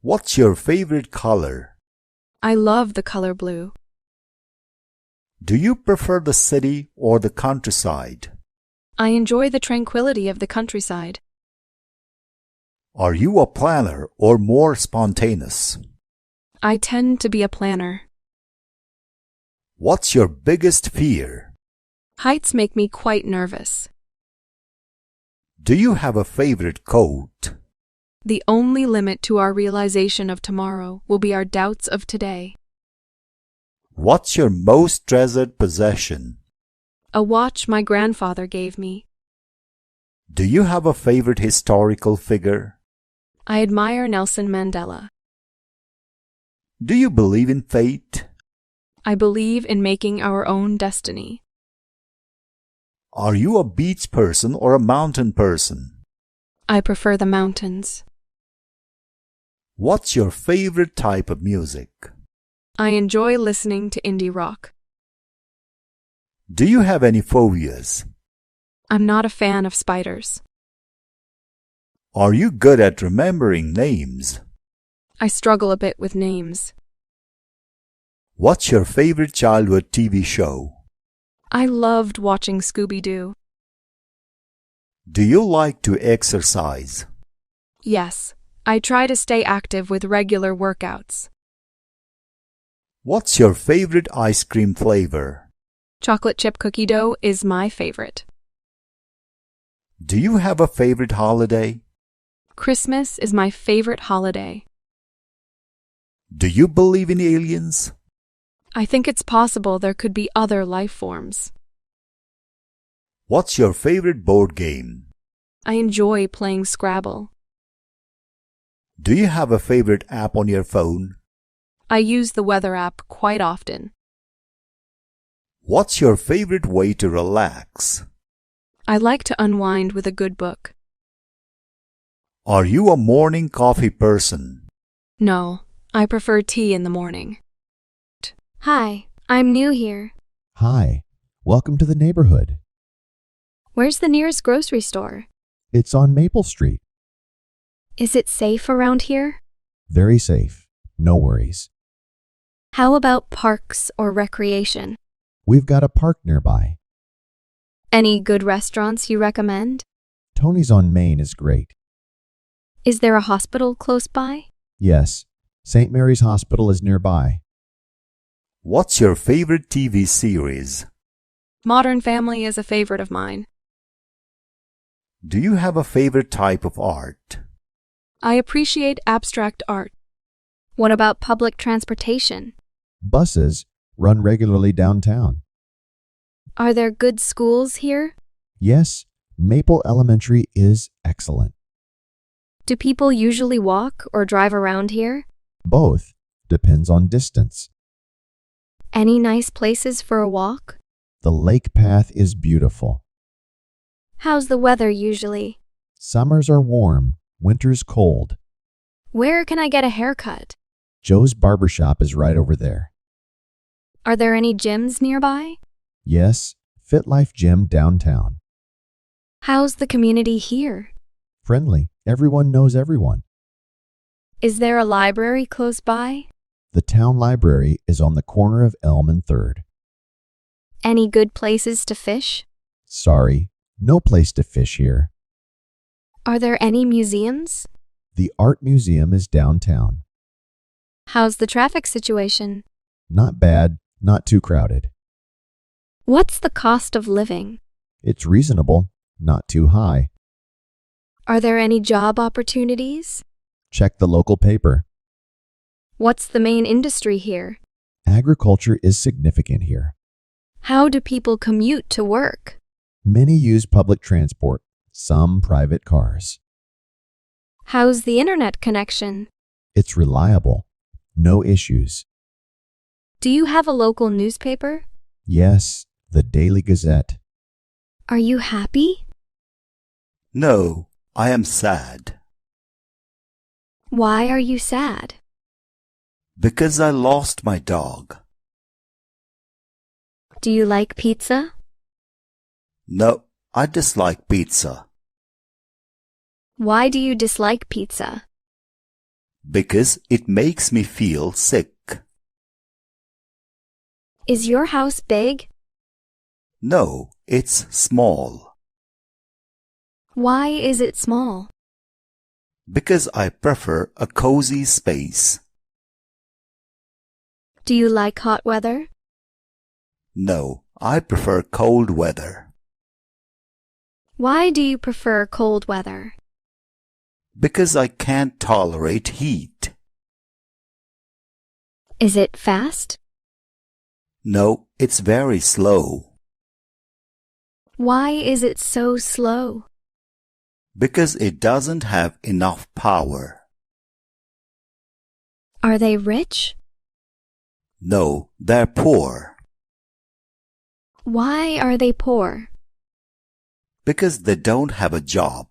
What's your favorite color? I love the color blue. Do you prefer the city or the countryside? I enjoy the tranquility of the countryside. Are you a planner or more spontaneous? I tend to be a planner. What's your biggest fear? Heights make me quite nervous. Do you have a favorite coat? The only limit to our realization of tomorrow will be our doubts of today. What's your most treasured possession? A watch my grandfather gave me. Do you have a favorite historical figure? I admire Nelson Mandela. Do you believe in fate? I believe in making our own destiny. Are you a beach person or a mountain person? I prefer the mountains. What's your favorite type of music? I enjoy listening to indie rock. Do you have any phobias? I'm not a fan of spiders. Are you good at remembering names? I struggle a bit with names. What's your favorite childhood TV show? I loved watching Scooby-Doo. Do you like to exercise? Yes, I try to stay active with regular workouts. What's your favorite ice cream flavor? Chocolate chip cookie dough is my favorite. Do you have a favorite holiday? Christmas is my favorite holiday. Do you believe in aliens? I think it's possible there could be other life forms. What's your favorite board game? I enjoy playing Scrabble. Do you have a favorite app on your phone? I use the weather app quite often. What's your favorite way to relax? I like to unwind with a good book. Are you a morning coffee person? No, I prefer tea in the morning. Hi, I'm new here. Hi, welcome to the neighborhood. Where's the nearest grocery store? It's on Maple Street. Is it safe around here? Very safe. No worries. How about parks or recreation? We've got a park nearby. Any good restaurants you recommend? Tony's on Main is great. Is there a hospital close by? Yes, St. Mary's Hospital is nearby. What's your favorite TV series? Modern Family is a favorite of mine. Do you have a favorite type of art? I appreciate abstract art. What about public transportation? Buses run regularly downtown. Are there good schools here? Yes, Maple Elementary is excellent. Do people usually walk or drive around here? Both. Depends on distance. Any nice places for a walk? The lake path is beautiful. How's the weather usually? Summers are warm, winters cold. Where can I get a haircut? Joe's barbershop is right over there. Are there any gyms nearby? Yes, Fit Life Gym downtown. How's the community here? Friendly, everyone knows everyone. Is there a library close by? The town library is on the corner of Elm and 3rd. Any good places to fish? Sorry, no place to fish here. Are there any museums? The art museum is downtown. How's the traffic situation? Not bad, not too crowded. What's the cost of living? It's reasonable, not too high. Are there any job opportunities? Check the local paper. What's the main industry here? Agriculture is significant here. How do people commute to work? Many use public transport, some private cars. How's the internet connection? It's reliable. No issues. Do you have a local newspaper? Yes, the Daily Gazette. Are you happy? No, I am sad. Why are you sad? Because I lost my dog. Do you like pizza? No, I dislike pizza. Why do you dislike pizza? Because it makes me feel sick. Is your house big? No, it's small. Why is it small? Because I prefer a cozy space. Do you like hot weather? No, I prefer cold weather. Why do you prefer cold weather? Because I can't tolerate heat. Is it fast? No, it's very slow. Why is it so slow? Because it doesn't have enough power. Are they rich? No, they're poor. Why are they poor? Because they don't have a job.